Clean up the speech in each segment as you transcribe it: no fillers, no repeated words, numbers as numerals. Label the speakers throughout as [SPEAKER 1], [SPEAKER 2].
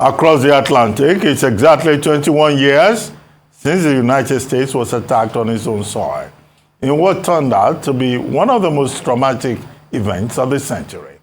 [SPEAKER 1] Across the Atlantic, it's exactly 21 years since the United States was attacked on its own soil in what turned out to be one of the most traumatic events of the century.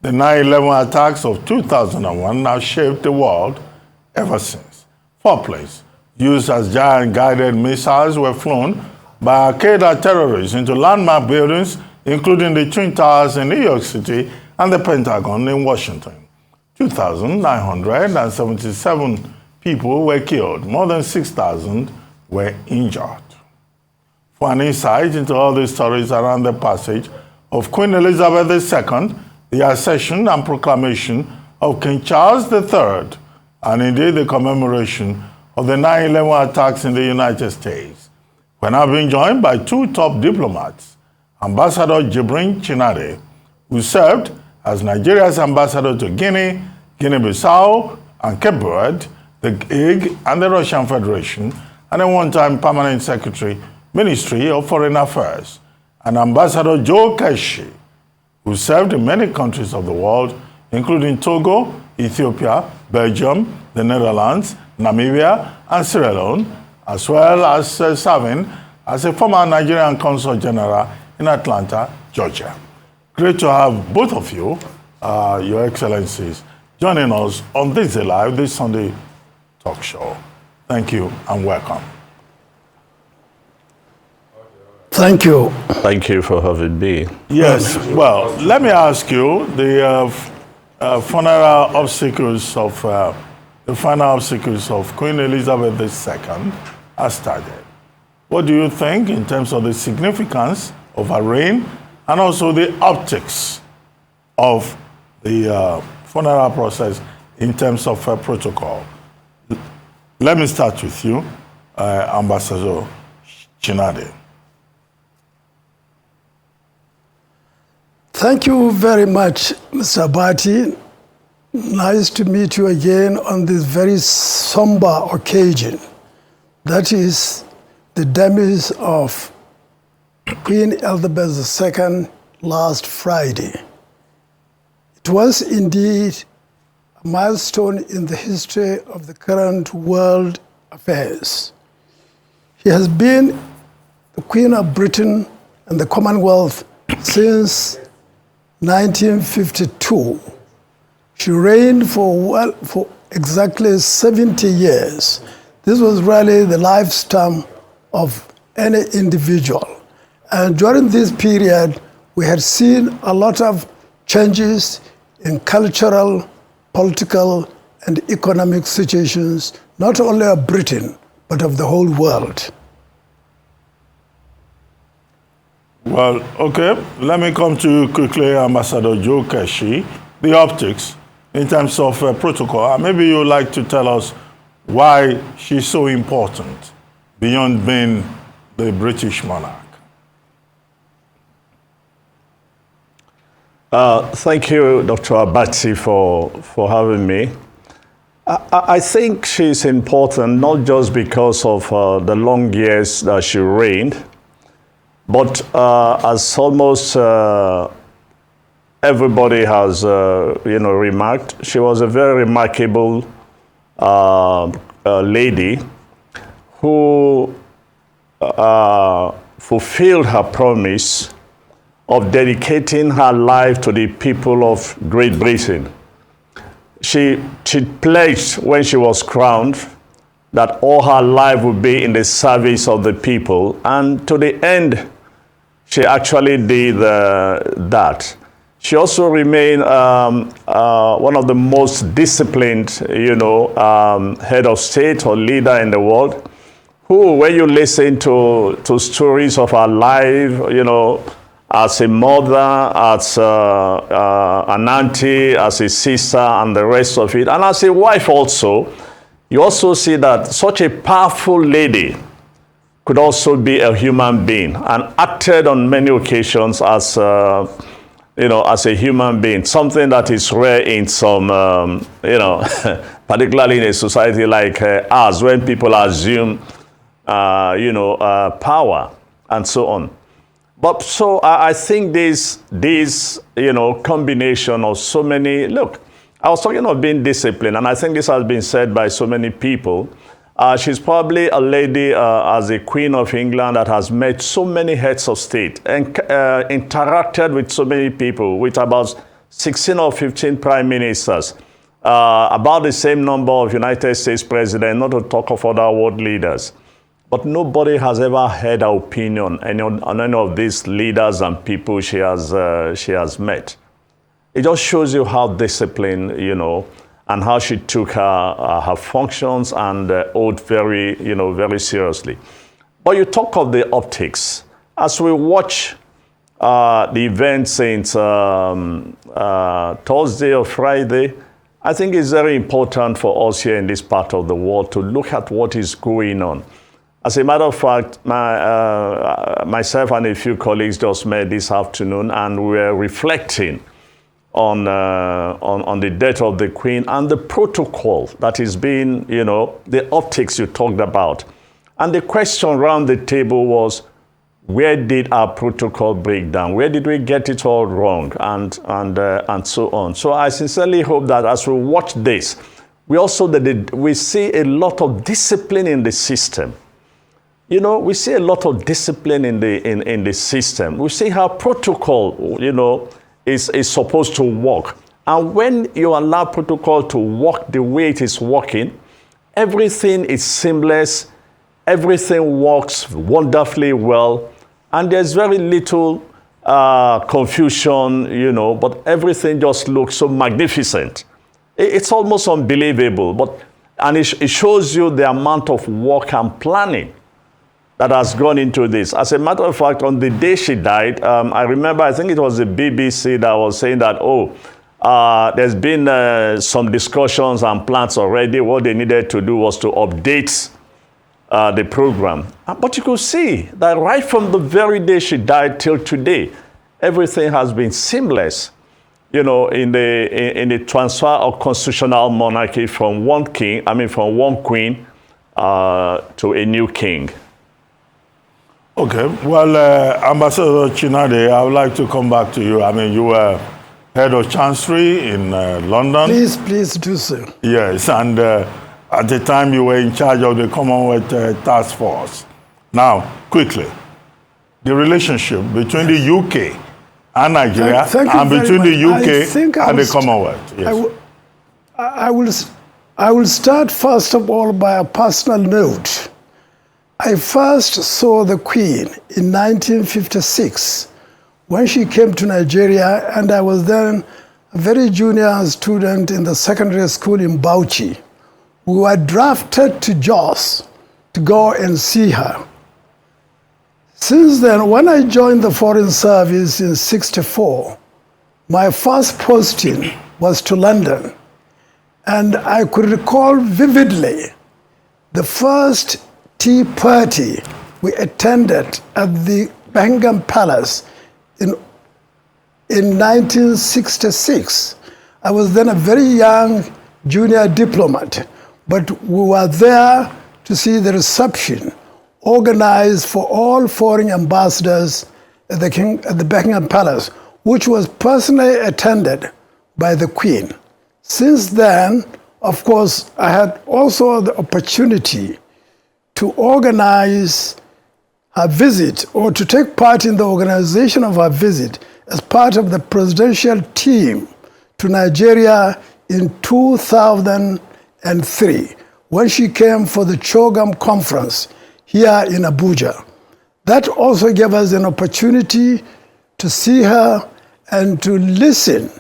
[SPEAKER 1] The 9/11 attacks of 2001 have shaped the world ever since. 4 planes used as giant guided missiles were flown by Al-Qaeda terrorists into landmark buildings, including the Twin Towers in New York City and the Pentagon in Washington. 2,977 people were killed. More than 6,000 were injured. For an insight into all the stories around the passage of Queen Elizabeth II, the accession and proclamation of King Charles III, and indeed the commemoration of the 9/11 attacks in the United States, we're now being joined by 2 top diplomats, Ambassador Jibrin Chinade, who served as Nigeria's ambassador to Guinea, Guinea-Bissau, and Cape Verde, the Hague, and the Russian Federation, and a one-time permanent secretary, Ministry of Foreign Affairs, and Ambassador Joe Keshi, who served in many countries of the world, including Togo, Ethiopia, Belgium, the Netherlands, Namibia, and Sierra Leone, as well as serving as a former Nigerian Consul General in Atlanta, Georgia. Great to have both of you, Your Excellencies, joining us on This Day Live, this Sunday talk show. Thank you and welcome.
[SPEAKER 2] Thank you.
[SPEAKER 3] Thank you for having me.
[SPEAKER 1] Yes, well, let me ask you, the funeral obsequies of the final obsequies of Queen Elizabeth II has started. What do you think in terms of the significance of her reign and also the optics of the funeral process in terms of protocol? Let me start with you, Ambassador Chinade.
[SPEAKER 2] Thank you very much, Mr. Abati. Nice to meet you again on this very somber occasion. That is the demise of Queen Elizabeth II last Friday. It was indeed a milestone in the history of the current world affairs. She has been the Queen of Britain and the Commonwealth since 1952. She reigned for exactly 70 years. This was really the lifespan of any individual. And during this period, we had seen a lot of changes in cultural, political, and economic situations, not only of Britain, but of the whole world.
[SPEAKER 1] Well, okay, let me come to you quickly, Ambassador Joe Keshi. The optics in terms of protocol, and maybe you'd like to tell us why she's so important beyond being the British monarch.
[SPEAKER 3] Thank you, Dr. Abati, for having me. I think she's important not just because of the long years that she reigned, but as almost everybody has, remarked, she was a very remarkable lady who fulfilled her promise of dedicating her life to the people of Great Britain. She pledged when she was crowned that all her life would be in the service of the people, and to the end, she actually did that. She also remained one of the most disciplined, head of state or leader in the world, who, when you listen to stories of her life, as a mother, as an auntie, as a sister, and the rest of it, and as a wife also, you also see that such a powerful lady could also be a human being and acted on many occasions as, as a human being, something that is rare in some, particularly in a society like ours, when people assume, power and so on. But so I think this combination of so many, look, I was talking of being disciplined, and I think this has been said by so many people. She's probably a lady as a Queen of England that has met so many heads of state and interacted with so many people, with about 16 or 15 prime ministers, about the same number of United States presidents, not to talk of other world leaders. But nobody has ever heard her opinion on any of these leaders and people she has met. It just shows you how disciplined, you know, and how she took her functions and oath very, you know, very seriously. But you talk of the optics. As we watch the events since Thursday or Friday, I think it's very important for us here in this part of the world to look at what is going on. As a matter of fact, myself and a few colleagues just met this afternoon, and we were reflecting on the death of the Queen and the protocol that is being, you know, the optics you talked about. And the question around the table was, where did our protocol break down? Where did we get it all wrong? And so on. So I sincerely hope that as we watch this, we also we see a lot of discipline in the system. You know, we see a lot of discipline in the system. We see how protocol, you know, is supposed to work. And when you allow protocol to work the way it is working, everything is seamless, everything works wonderfully well, and there's very little confusion, you know, but everything just looks so magnificent. It's almost unbelievable, and it shows you the amount of work and planning that has gone into this. As a matter of fact, on the day she died, I remember, I think it was the BBC that was saying that, there's been some discussions and plans already. What they needed to do was to update the program. But you could see that right from the very day she died till today, everything has been seamless, you know, in the transfer of constitutional monarchy from one queen to a new king.
[SPEAKER 1] Okay, well, Ambassador Chinade, I would like to come back to you. I mean, you were head of chancery in London.
[SPEAKER 2] Please do so.
[SPEAKER 1] Yes, and at the time you were in charge of the Commonwealth Task Force. Now, quickly, the relationship between the UK and Nigeria and between the UK and the Commonwealth. Yes.
[SPEAKER 2] I will start first of all by a personal note. I first saw the Queen in 1956 when she came to Nigeria, and I was then a very junior student in the secondary school in Bauchi. We were drafted to Jos to go and see her. Since then, when I joined the Foreign Service in '64, my first posting was to London. And I could recall vividly the first tea party we attended at the Buckingham Palace in 1966. I was then a very young junior diplomat, but we were there to see the reception organized for all foreign ambassadors at the Buckingham Palace, which was personally attended by the Queen. Since then, of course, I had also the opportunity to organize her visit, or to take part in the organization of her visit as part of the presidential team to Nigeria in 2003, when she came for the CHOGM conference here in Abuja. That also gave us an opportunity to see her and to listen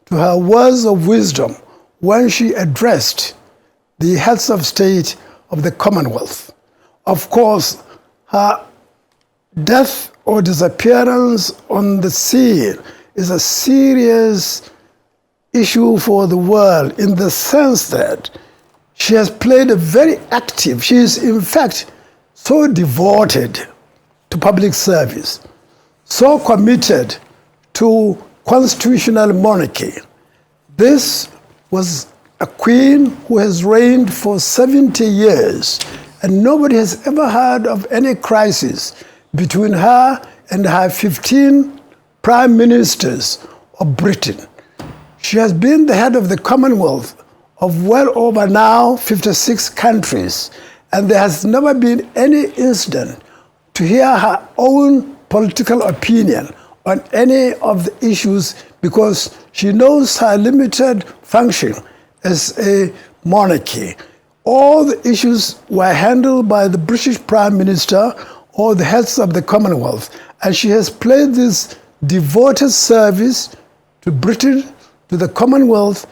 [SPEAKER 2] to her words of wisdom when she addressed the heads of state of the Commonwealth. Of course, her death or disappearance on the scene is a serious issue for the world, in the sense that she has played a very active, she is in fact so devoted to public service, so committed to constitutional monarchy. This was a queen who has reigned for 70 years, and nobody has ever heard of any crisis between her and her 15 prime ministers of Britain. She has been the head of the Commonwealth of well over now 56 countries, and there has never been any incident to hear her own political opinion on any of the issues, because she knows her limited function as a monarchy. All the issues were handled by the British Prime Minister or the heads of the Commonwealth, and she has played this devoted service to Britain, to the Commonwealth,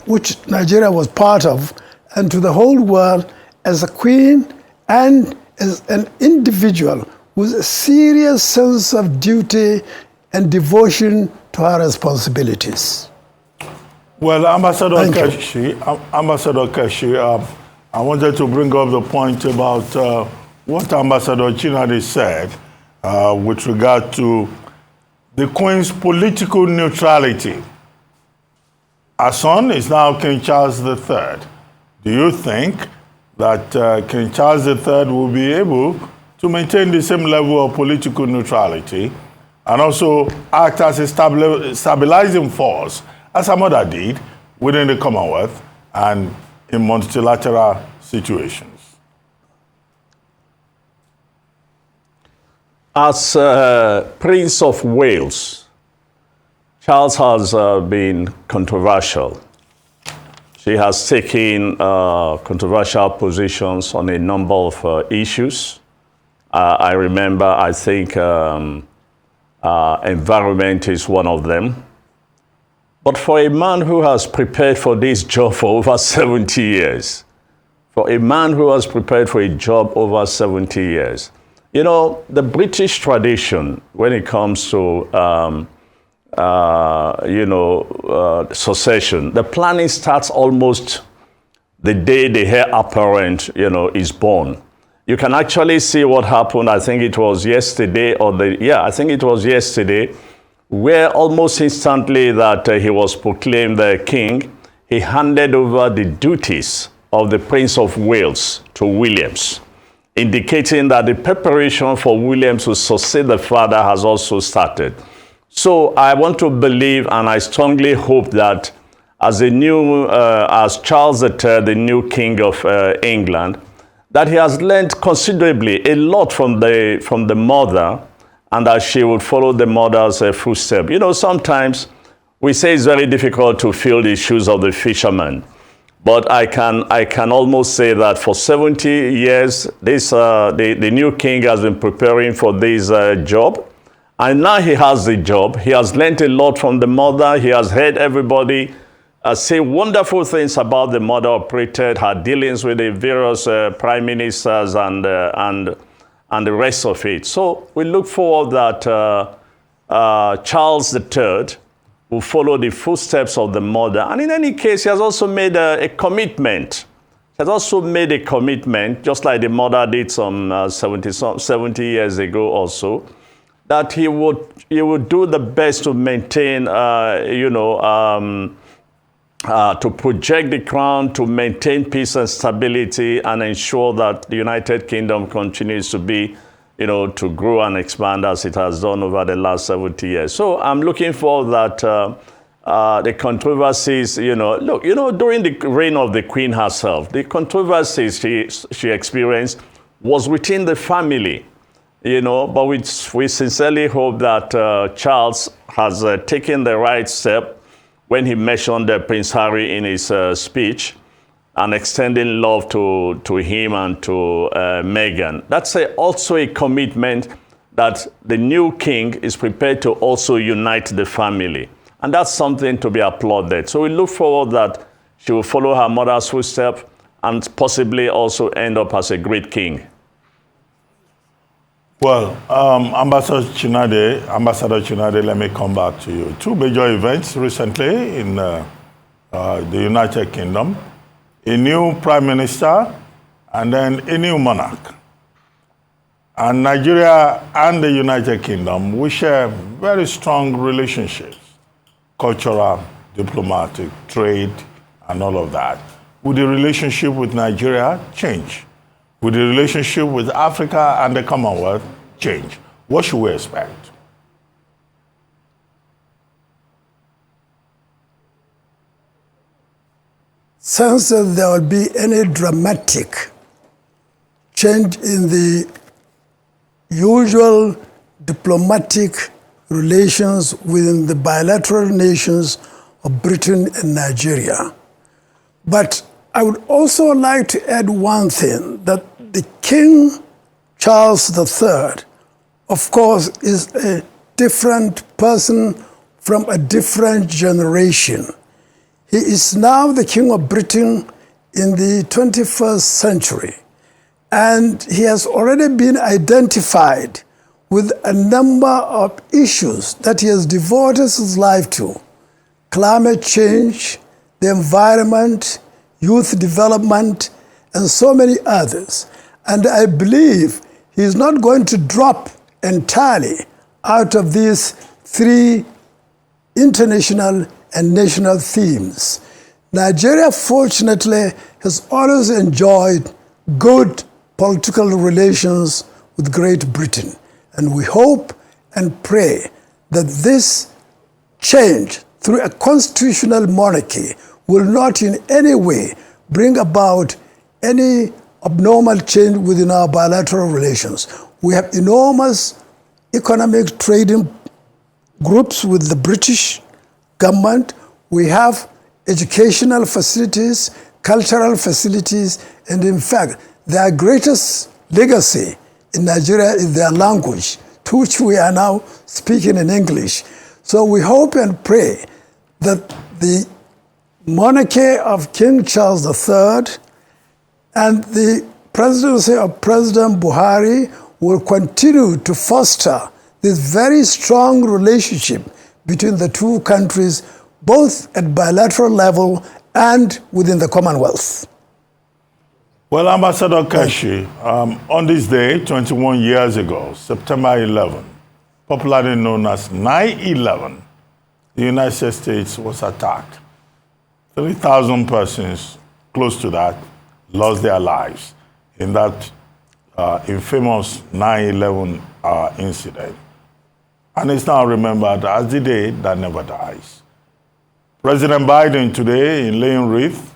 [SPEAKER 2] which Nigeria was part of, and to the whole world as a queen and as an individual with a serious sense of duty and devotion to her responsibilities.
[SPEAKER 1] Well, Ambassador Keshi, I wanted to bring up the point about what Ambassador Chinade said with regard to the Queen's political neutrality. Her son is now King Charles III. Do you think that King Charles III will be able to maintain the same level of political neutrality and also act as a stabilizing force, as her mother did, within the Commonwealth and in multilateral situations?
[SPEAKER 3] As Prince of Wales, Charles has been controversial. She has taken controversial positions on a number of issues. I remember, I think environment is one of them. But for a man who has prepared for this job for over 70 years, for a man who has prepared for a job over 70 years, you know, the British tradition when it comes to, succession, the planning starts almost the day the heir apparent, is born. You can actually see what happened. I think it was yesterday I think it was yesterday, where almost instantly that he was proclaimed the king, he handed over the duties of the Prince of Wales to Williams, indicating that the preparation for Williams to succeed the father has also started. So I want to believe, and I strongly hope that as Charles III, the new king of England, that he has learned considerably a lot from the mother, and that she would follow the mother's footsteps. You know, sometimes we say it's very difficult to fill the shoes of the fisherman, but I can almost say that for 70 years, the new king has been preparing for this job, and now he has the job. He has learned a lot from the mother. He has heard everybody say wonderful things about the mother operated, her dealings with the various prime ministers and the rest of it. So we look forward that Charles III will follow the footsteps of the mother. And in any case, he has also made a commitment. He has also made a commitment, just like the mother did some 70 years ago or so, that he would do the best to maintain, to project the crown, to maintain peace and stability, and ensure that the United Kingdom continues to be, to grow and expand as it has done over the last 70 years. So I'm looking forward that the controversies, during the reign of the Queen herself, the controversies she experienced was within the family, but we sincerely hope that Charles has taken the right step when he mentioned Prince Harry in his speech and extending love to him and to Meghan. That's also a commitment that the new king is prepared to also unite the family. And that's something to be applauded. So we look forward that she will follow her mother's footsteps and possibly also end up as a great king.
[SPEAKER 1] Well, Ambassador Chinade, let me come back to you. Two major events recently in the United Kingdom: a new prime minister and then a new monarch. And Nigeria and the United Kingdom, we share very strong relationships, cultural, diplomatic, trade, and all of that. Would the relationship with Nigeria change? Would the relationship with Africa and the Commonwealth change? What should we expect?
[SPEAKER 2] sense that there will be any dramatic change in the usual diplomatic relations within the bilateral nations of Britain and Nigeria. But I would also like to add one thing, that the King Charles III, of course, is a different person from a different generation. He is now the King of Britain in the 21st century, and he has already been identified with a number of issues that he has devoted his life to: climate change, the environment, youth development, and so many others. And I believe he is not going to drop entirely out of these three international and national themes. Nigeria, fortunately, has always enjoyed good political relations with Great Britain. And we hope and pray that this change through a constitutional monarchy will not in any way bring about any abnormal change within our bilateral relations. We have enormous economic trading groups with the British government. We have educational facilities, cultural facilities, and in fact, their greatest legacy in Nigeria is their language, to which we are now speaking in English. So we hope and pray that the monarchy of King Charles III and the presidency of President Buhari will continue to foster this very strong relationship between the two countries, both at bilateral level and within the Commonwealth.
[SPEAKER 1] Well, Ambassador Keshi, on this day, 21 years ago, September 11, popularly known as 9/11, the United States was attacked. 3,000 persons, close to that, lost their lives in that infamous 9/11 incident. And it's now remembered as the day that never dies. President Biden today, in laying wreath,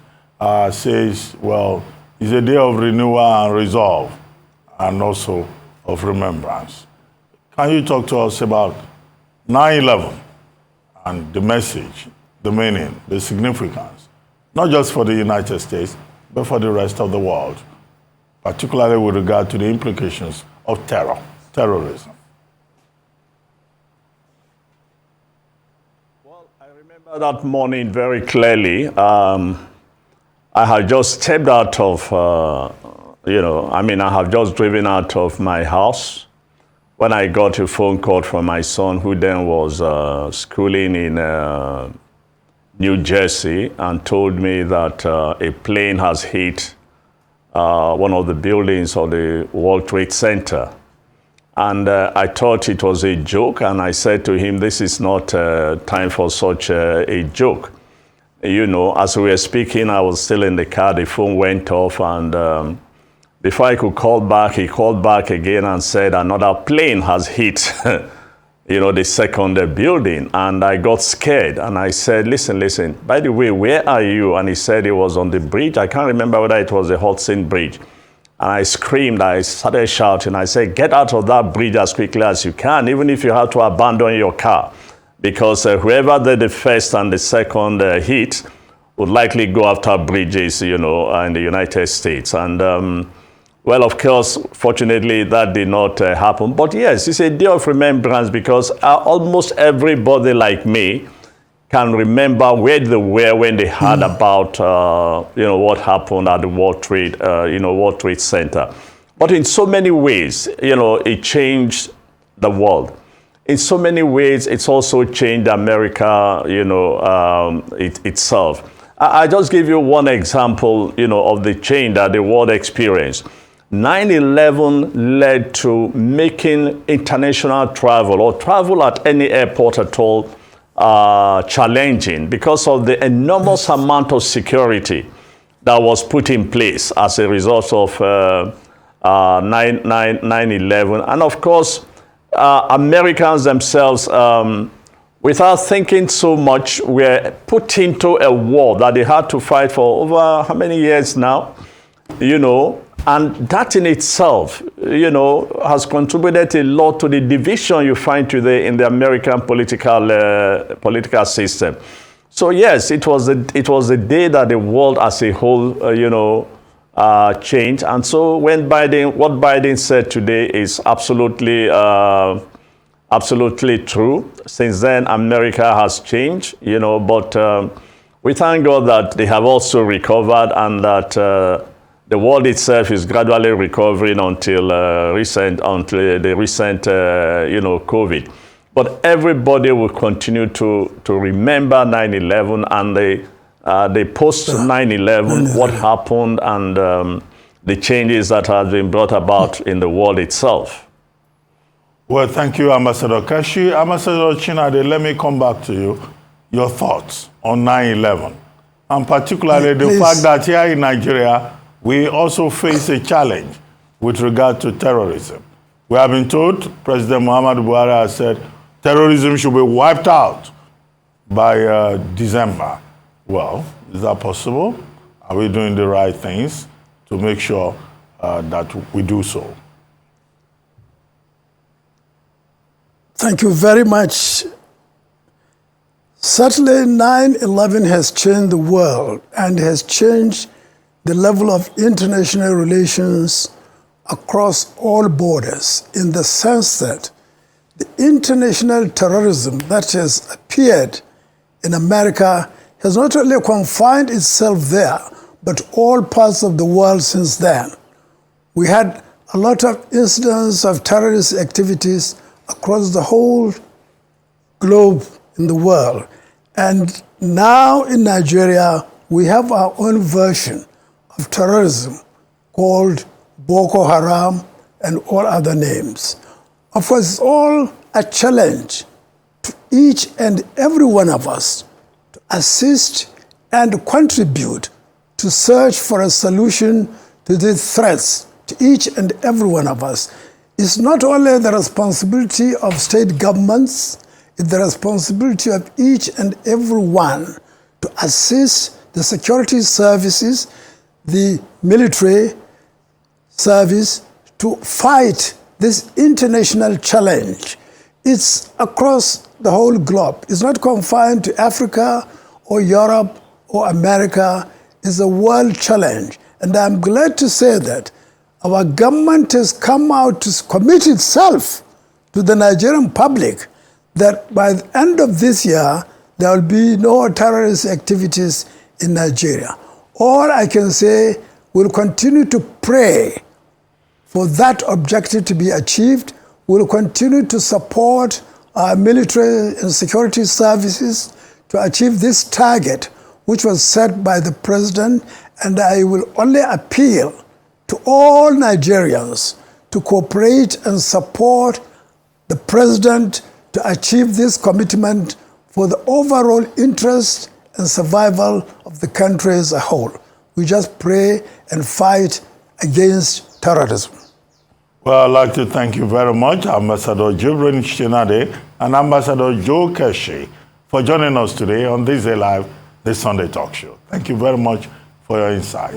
[SPEAKER 1] says, well, it's a day of renewal and resolve, and also of remembrance. Can you talk to us about 9/11 and the message, the meaning, the significance, not just for the United States, but for the rest of the world, particularly with regard to the implications of terrorism?
[SPEAKER 3] Well, I remember that morning very clearly. I had just stepped out of, I have just driven out of my house when I got a phone call from my son, who then was schooling in New Jersey, and told me that a plane has hit one of the buildings of the World Trade Center. And I thought it was a joke, and I said to him, this is not time for such a joke. You know, as we were speaking, I was still in the car, the phone went off, and before I could call back, he called back again and said another plane has hit, the second building. And I got scared, and I said, listen, by the way, where are you? And he said he was on the bridge. I can't remember whether it was the Hudson Bridge. And I screamed, I started shouting, I said, get out of that bridge as quickly as you can, even if you have to abandon your car. Because whoever did the first and the second hit would likely go after bridges, in the United States. And, well, of course, fortunately, that did not happen. But yes, it's a day of remembrance because almost everybody like me can remember where they were when they heard about, what happened at the World Trade Center. But in so many ways, it changed the world. In so many ways, it's also changed America, itself. I just give you one example, of the change that the world experienced. 9/11 led to making international travel or travel at any airport at all challenging because of the enormous amount of security that was put in place as a result of 9/11. And of course, Americans themselves without thinking so much, were put into a war that they had to fight for over how many years now, you know, and that in itself, you know, has contributed a lot to the division you find today in the American political system. So yes, it was a day that the world as a whole, you know, changed. And so when what Biden said today is absolutely true. Since then, America has changed, you know, but we thank God that they have also recovered, and that the world itself is gradually recovering until the recent, you know, COVID. But everybody will continue to remember 9/11 and the post 9/11, what happened, and the changes that have been brought about in the world itself.
[SPEAKER 1] Well, thank you, Ambassador Keshi. Ambassador Chinade, let me come back to you. Your thoughts on 9/11, and particularly the fact that here in Nigeria, we also face a challenge with regard to terrorism. We have been told, President Muhammadu Buhari has said, terrorism should be wiped out by December. Well, is that possible? Are we doing the right things to make sure that we do so?
[SPEAKER 2] Thank you very much. Certainly 9/11 has changed the world and has changed the level of international relations across all borders, in the sense that the international terrorism that has appeared in America has not only confined itself there, but all parts of the world since then. We had a lot of incidents of terrorist activities across the whole globe in the world. And now in Nigeria, we have our own version of terrorism called Boko Haram and all other names. Of course, it's all a challenge to each and every one of us to assist and contribute to search for a solution to these threats to each and every one of us. It's not only the responsibility of state governments, it's the responsibility of each and every one to assist the security services, the military service, to fight this international challenge. It's across the whole globe. It's not confined to Africa or Europe or America. It's a world challenge. And I'm glad to say that our government has come out to commit itself to the Nigerian public that by the end of this year, there will be no terrorist activities in Nigeria. All I can say, we'll continue to pray for that objective to be achieved. We'll continue to support our military and security services to achieve this target, which was set by the president. And I will only appeal to all Nigerians to cooperate and support the president to achieve this commitment for the overall interest and survival of the country as a whole. We just pray and fight against terrorism.
[SPEAKER 1] Well, I'd like to thank you very much, Ambassador Jibrin Chinade and Ambassador Joe Keshi, for joining us today on This Day Live, the Sunday Talk Show. Thank you very much for your insight.